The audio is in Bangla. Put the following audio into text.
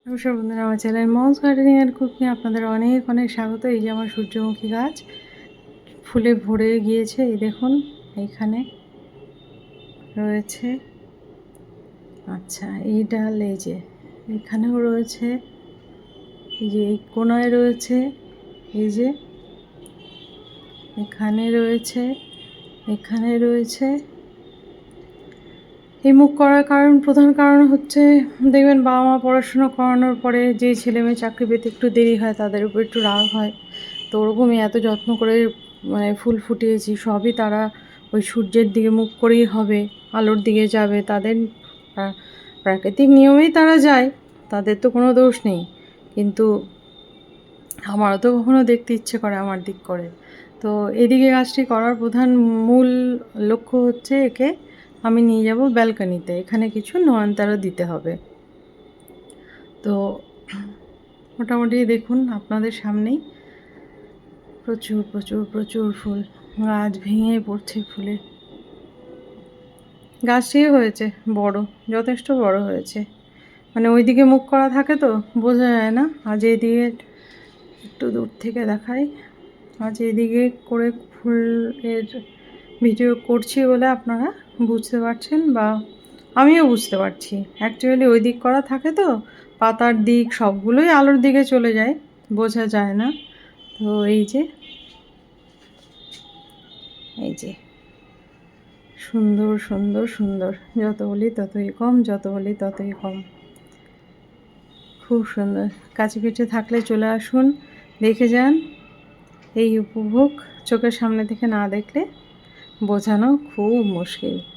নমস্কার বন্ধুরা, আমার চ্যানেল মমস গার্ডেনিং এর কুকিং আপনাদের অনেক অনেক স্বাগত। এই যে আমার সূর্যমুখী গাছ ফুলে ভরে গিয়েছে, এই দেখুন এইখানে রয়েছে। আচ্ছা, এই ডাল এই যে এখানেও রয়েছে, এই যে এই কোনায় রয়েছে, এই যে এখানে রয়েছে, এখানে রয়েছে। এই মুখ করার প্রধান কারণ হচ্ছে, দেখবেন বাবা মা পড়াশুনো করানোর পরে যে ছেলে মেয়ে চাকরি পেতে একটু দেরি হয় তাদের উপর একটু রাগ হয়। তো ওরকমই এত যত্ন করে মানে ফুল ফুটিয়েছি, সবই তারা ওই সূর্যের দিকে মুখ করেই হবে, আলোর দিকে যাবে। তাদের প্রাকৃতিক নিয়মেই তারা যায়, তাদের তো কোনো দোষ নেই। কিন্তু আমারও তো কখনো দেখতে ইচ্ছে করে আমার দিক করে। তো এদিকে গাছটি করার প্রধান মূল লক্ষ্য হচ্ছে, একে আমি নিয়ে যাব ব্যালকনিতে, এখানে কিছু নয়নতারা দিতে হবে। তো মোটামুটি দেখুন আপনাদের সামনেই প্রচুর প্রচুর প্রচুর ফুল, গাছ ভেঙে পড়ছে ফুলে। গাছটি হয়েছে বড়, যথেষ্ট বড় হয়েছে, মানে ওইদিকে মুখ করা থাকে তো বোঝা যায় না। আজ এদিকে একটু দূর থেকে দেখাই, আজ এদিকে করে ফুলের ভিডিও করছি বলে আপনারা বুঝতে পারছেন, বা আমিও বুঝতে পারছি। অ্যাকচুয়ালি ওই দিক করা থাকে তো পাতার দিক সবগুলোই আলোর দিকে চলে যায়, বোঝা যায় না। তো এই যে এই যে সুন্দর সুন্দর সুন্দর, যত বলি ততই কম, যত বলি ততই কম। খুব সুন্দর, কাছে পিঠে থাকলে চলে আসুন, দেখে যান। এই উপভোগ চোখের সামনে থেকে না দেখলে বোঝানো খুব মুশকিল।